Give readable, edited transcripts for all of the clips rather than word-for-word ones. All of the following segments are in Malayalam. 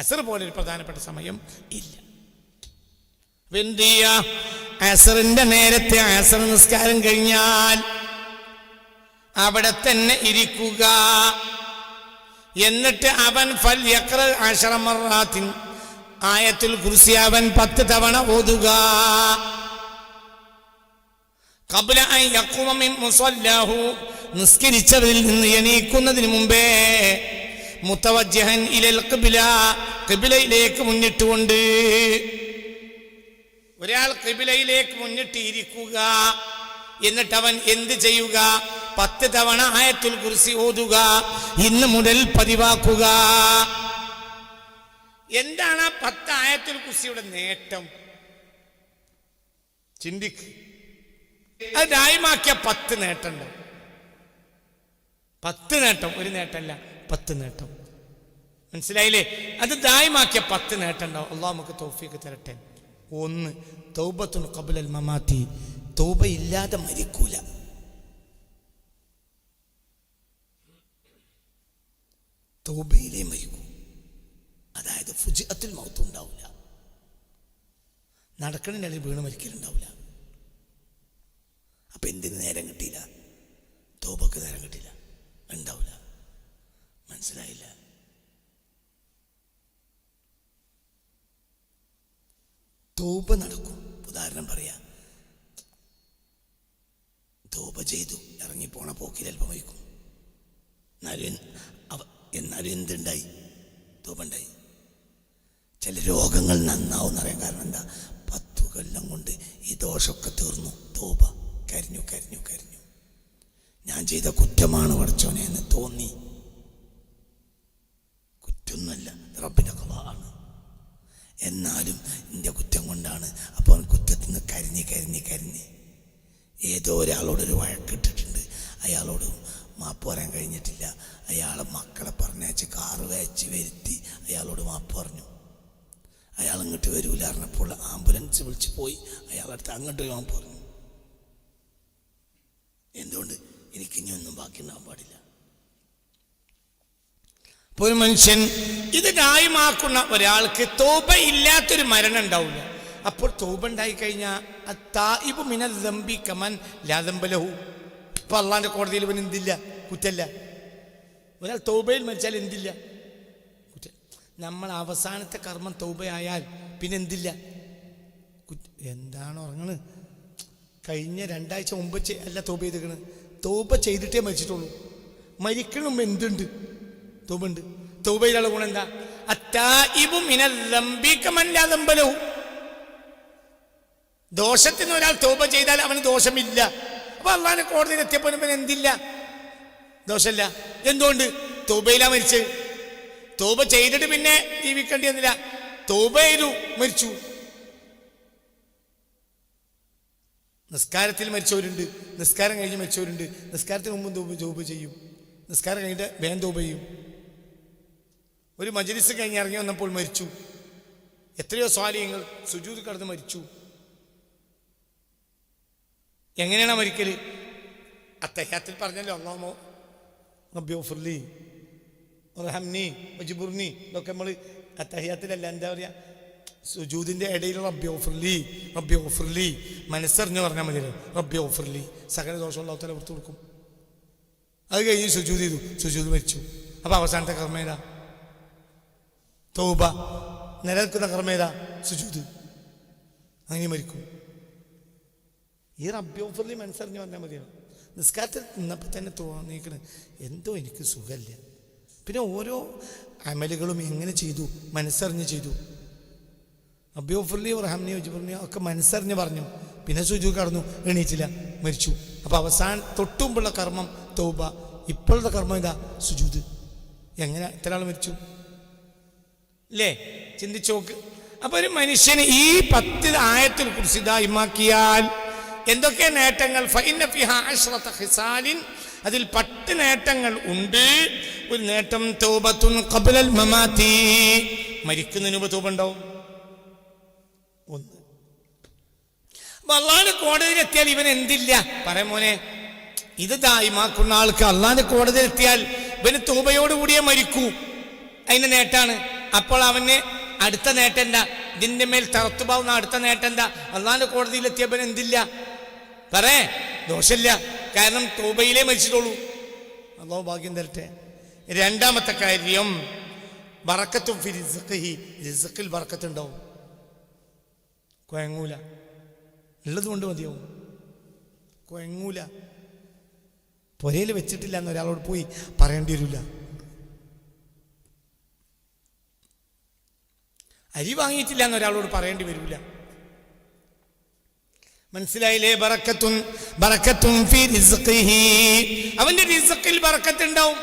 അസർ പോലെ ഒരു പ്രധാനപ്പെട്ട സമയം ഇല്ല. അസറിന്റെ നേരത്തെ അസർ നിസ്കാരം കഴിഞ്ഞാൽ അവിടെ തന്നെ ഇരിക്കുക. എന്നിട്ട് അവൻ ഫൽയഖ്റ 10 മർറാത്തിൻ ആയത്തുൽ കുർസി അവൻ 10 തവണ ഓതുക. ഖബ്ല അൻ യഖൂമ മിൻ മുസല്ലാഹു നിസ്കരിച്ചവരിൽ നിന്ന് എണീക്കുന്നതിന് മുമ്പേ മുതവജ്ജിഹൻ ഇലൽ ഖിബ്ല ഖിബ്ലയിലേക്ക് മുന്നിട്ടുകൊണ്ട്. ഒരാൾ ഖിബ്ലയിലേക്ക് മുന്നിട്ട് ഇരിക്കുക. എന്നിട്ട് അവൻ എന്ത് ചെയ്യുക? 10 തവണ ആയത്തുൽ കുർസി ഓതുക. ഇന്ന് മുതൽ പതിവാക്കുക. എന്താണ് 10 ആയത്തുൽ കുർസിയുടെ നേട്ടം? ചിന്തിക്ക്. അത് ദായിമാക്കിയ 10 നേട്ടം ഉണ്ടാവും. 10 നേട്ടം, ഒരു നേട്ടമല്ല, 10 നേട്ടം. മനസ്സിലായില്ലേ? അത് ദായിമാക്കിയ 10 നേട്ടം ഉണ്ടാവും. അള്ളാഹു നമുക്ക് തൗഫീഖ് തരട്ടെ. 1, തൗബത്തുൻ ഖബ്ലൽ മമാതി, തൗബ ഇല്ലാതെ മരിക്കൂല. തൗബയിലേ മരിക്കൂ. അതായത് ഫുജിഅത്തുൽ മൗത്ത് ഉണ്ടാവില്ല. നടക്കണില്ലെങ്കിൽ വീണ് മരിക്കലുണ്ടാവില്ല. അപ്പൊ എന്തിന് നേരം കിട്ടിയില്ല? തൗബക്ക് നേരം കിട്ടില്ല, ഉണ്ടാവില്ല. മനസ്സിലായില്ല? തൗബ നടക്കും. ഉദാഹരണം പറയാം, തൗബ ചെയ്തു ഇറങ്ങിപ്പോണ പോക്കിൽ അല്പം വയ്ക്കും. എന്നാലും എന്തുണ്ടായി? തൗബ ഉണ്ടായി. ചില രോഗങ്ങൾ നന്നാവും എന്നറിയാൻ കാരണം എന്താ? 10 കൊല്ലം കൊണ്ട് ഈ ദോഷമൊക്കെ തീർന്നു. തൗബ കരിഞ്ഞു കരിഞ്ഞു കരിഞ്ഞു. ഞാൻ ചെയ്ത കുറ്റമാണ് പടച്ചോനെ എന്ന് തോന്നി. കുറ്റമൊന്നുമല്ല, റബ്ബിന്റെ ഖളാഅാണ്. എന്നാലും എൻ്റെ കുറ്റം കൊണ്ടാണ്. അപ്പോൾ കുറ്റത്തിൽ നിന്ന് കരിഞ്ഞ് കരിഞ്ഞ് കരിഞ്ഞ് ഏതോ ഒരാളോടൊരു വഴക്കിട്ടിട്ടുണ്ട്. അയാളോട് മാപ്പ് പറയാൻ കഴിഞ്ഞിട്ടില്ല. അയാളെ മക്കളെ പറഞ്ഞയച്ച് കാറ് വെച്ച് വരുത്തി അയാളോട് മാപ്പ് പറഞ്ഞു. അയാൾ ഇങ്ങോട്ട് വരൂല പറഞ്ഞപ്പോൾ ആംബുലൻസ് വിളിച്ച് പോയി അയാളടുത്ത് അങ്ങോട്ട് മാപ്പ് പറഞ്ഞു. എന്തുകൊണ്ട്? എനിക്കിനി ഒന്നും ബാക്കിയുണ്ടാകാൻ പാടില്ല. അപ്പോൾ ഒരു മനുഷ്യൻ ഇത് ദായിമാക്കുന്ന ഒരാൾക്ക് തൗബ ഇല്ലാത്തൊരു മരണം ഉണ്ടാവില്ല. അപ്പോൾ തൗബ ഉണ്ടായി കഴിഞ്ഞാൽ അത്തായിബു മിനൽ ദംബി കമൻ ലാ ദംബ ലഹു. ഇപ്പൊ അള്ളാന്റെ കോടതിയിൽ ഇവൻ എന്തില്ല? കുറ്റല്ല. ഒരാൾ തൗബയിൽ മരിച്ചാൽ എന്തില്ല? കുറ്റം. നമ്മൾ അവസാനത്തെ കർമ്മം തൗബയായാൽ പിന്നെ എന്തില്ല? എന്താണ് ഉറങ്ങണ്? കഴിഞ്ഞ 2 ആഴ്ച മുമ്പ് അല്ല തൗബ ചെയ്തിക്കണ്. തൗബ ചെയ്തിട്ടേ മരിച്ചിട്ടുള്ളൂ. മരിക്കണ മുമ്പ് എന്തുണ്ട്? തൗബ ഉണ്ട്. തൗബയിലുള്ള ഗുണം എന്താ? അത്തായിബു മിനൽ ദംബി കമൻ ലാ ദംബ ലഹു. ദോഷത്തിന് ഒരാൾ തൗബ ചെയ്താൽ അവന് ദോഷമില്ല. അപ്പൊ അള്ളാന്റെ കോടതിയിൽ എത്തിയപ്പോൾ പിന്നെ എന്തില്ല? ദോഷമില്ല. എന്തുകൊണ്ട്? തൗബയിലാ മരിച്ച്. തൗബ ചെയ്തിട്ട് പിന്നെ ജീവിക്കേണ്ടി വന്നില്ല. തൗബ ചെയ്തു മരിച്ചു. നിസ്കാരത്തിൽ മരിച്ചവരുണ്ട്, നിസ്കാരം കഴിഞ്ഞ് മരിച്ചവരുണ്ട്. നിസ്കാരത്തിന് മുമ്പ് തൗബ ചെയ്യും, നിസ്കാരം കഴിഞ്ഞിട്ട് വേഗം തൗബ ചെയ്യും. ഒരു മജ്‌ലിസ് കഴിഞ്ഞ് ഇറങ്ങി വന്നപ്പോൾ മരിച്ചു. എത്രയോ സ്വാലിഹ്യങ്ങൾ സുജൂദ് കടന്ന് മരിച്ചു. എങ്ങനെയാണ് മരിക്കല്? അത്തഹിയ്യാത്തിൽ പറഞ്ഞല്ലോ, അല്ലാഹുമ്മ റബ്ബി ഗ്ഫിർലി വർഹംനി വജ്ബുർനി. ഇതൊക്കെ നമ്മൾ അത്തഹിയ്യാത്തിലല്ല, എന്താ പറയുക, സുജൂദിന്റെ ഇടയിൽ റബ്ബി ഗ്ഫിർലി റബ്ബി ഗ്ഫിർലി മനസ്സറിഞ്ഞ് പറഞ്ഞാൽ മതിയല്ലോ. റബ്ബി ഗ്ഫിർലി, സകല ദോഷം അല്ലാഹു തആല പുറത്തു കൊടുക്കും. അത് കഴിഞ്ഞ് സുജൂദ് ചെയ്തു, സുജൂദ് മരിച്ചു. അപ്പൊ അവസാനത്തെ കർമ്മ ഏതാ? തൗബ. നിലനിൽക്കുന്ന കർമ്മ ഏതാ? സുജൂദ്. അങ്ങനെ മരിക്കും. ഈ റബ്ബി ഗ്ഫിർലി മനസ്സറിഞ്ഞ് പറഞ്ഞാൽ മതിയോ? നിസ്കാരത്തിൽ നിന്നപ്പോൾ തന്നെ തോന്നിക്കണ എന്തോ എനിക്ക് സുഖമില്ല. പിന്നെ ഓരോ അമലുകളും എങ്ങനെ ചെയ്തു? മനസ്സറിഞ്ഞ് ചെയ്തു. റബ്ബി ഗ്ഫിർലി വർഹംനി വജ്ബുർനി ഒക്കെ മനസ്സറിഞ്ഞ് പറഞ്ഞു. പിന്നെ സുജൂദ് കടന്നു, എണീറ്റില്ല, മരിച്ചു. അപ്പൊ അവസാനം തൊട്ടുമുമ്പുള്ള കർമ്മം തൗബ, ഇപ്പോഴത്തെ കർമ്മം ഇതാ സുജൂദ്. എങ്ങനെ ഇത്ര ആൾ മരിച്ചു അല്ലേ? ചിന്തിച്ചു നോക്ക്. അപ്പൊ ഒരു മനുഷ്യന് ഈ 10 ആയത്തുൽ കുർസി ദായിമാക്കിയാൽ എന്തൊക്കെ നേട്ടങ്ങൾ? ഫഇന്ന ഫിഹാ 10 ഖിസാലിൻ, അതിൽ 10 നേട്ടങ്ങൾ ഉണ്ട്. ഒരു നേട്ടം തൗബത്തുൻ ഖബ്ലൽ മമാതി, മരിക്കുന്നതിന് മുമ്പ് തൗബ ഉണ്ടാവും. 1. അള്ളാന്റെ കോടതിയിൽ എത്തിയാൽ ഇവൻ എന്തില്ല? പറയാ മോനെ, ഇത് ദായിമാക്കുന്ന ആൾക്ക് അള്ളാന്റെ കോടതിയിൽ എത്തിയാൽ ഇവന് തൗബയോടുകൂടിയേ മരിക്കൂ. അതിന്റെ നേട്ടാണ്. അപ്പോൾ അവന് അടുത്ത നേട്ടം എന്താ? ഇതിന്റെ മേൽ തറത്തുപാവുന്ന അടുത്ത നേട്ടം എന്താ? അള്ളാന്റെ കോടതിയിലെത്തിയപ്പൻ എന്തില്ല പറയേ? ദോഷമില്ല. കാരണം തൗബയിലേ മരിച്ചിട്ടുള്ളൂ. അള്ളാഹു ഭാഗ്യം തരട്ടെ. രണ്ടാമത്തെ കാര്യം ബറക്കത്തും ഫി റിസ്ഖിഹി, റിസ്ഖിൽ ബറക്കത്തുണ്ടാവും. കുഴങ്ങൂല, ഉള്ളത് കൊണ്ട് മതിയാവും. കുഴങ്ങൂല. പുരയിൽ വെച്ചിട്ടില്ല എന്ന് ഒരാളോട് പോയി പറയേണ്ടി വരില്ല. അരി വാങ്ങിയിട്ടില്ല എന്ന് ഒരാളോട് പറയേണ്ടി വരില്ല. മനസ്സിലായില്ലേ? ബറക്കത്തുൻ ബറക്കത്തുൻ ഫി റിസ്ഖിഹി, അവന്റെ റിസ്ഖിൽ ബറക്കത്തുണ്ടാവും.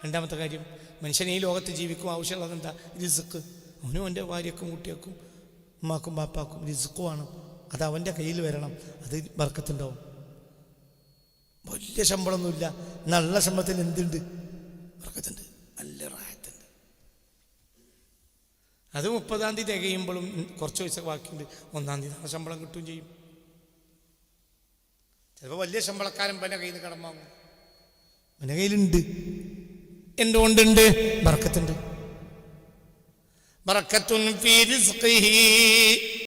രണ്ടാമത്തെ കാര്യം, മനുഷ്യൻ ഈ ലോകത്ത് ജീവിക്കും ആവശ്യമുള്ളത് എന്താ? റിസ്ഖ്. അവനും അവൻ്റെ ഭാര്യക്കും കുട്ടികൾക്കും ഉമ്മാക്കും ബാപ്പാക്കും റിസ്ഖുമാണ്. അത് അവൻ്റെ കയ്യിൽ വരണം. അത് ബർക്കത്തുണ്ടാവും. വലിയ ശമ്പളമൊന്നുമില്ല, നല്ല ശമ്പളത്തിൽ എന്തുണ്ട്? ബർക്കത്തുണ്ട്, നല്ല റാഹത്തുണ്ട്. അത് 30-ാം തീയതി തികയുമ്പോഴും കുറച്ച് പൈസ ബാക്കിയുണ്ട്. 1-ാം തീയതി ആ ശമ്പളം കിട്ടുകയും ചെയ്യും. ചിലപ്പോൾ വലിയ ശമ്പളക്കാരൻ പല കയ്യിൽ നിന്ന് കടം വാങ്ങും. എൻ്റെ കയ്യിലുണ്ട്. എന്തുകൊണ്ടുണ്ട്? ബർക്കത്തുണ്ട്. ബറക്കത്തുൻ ഫീ റിസ്ഖിഹി.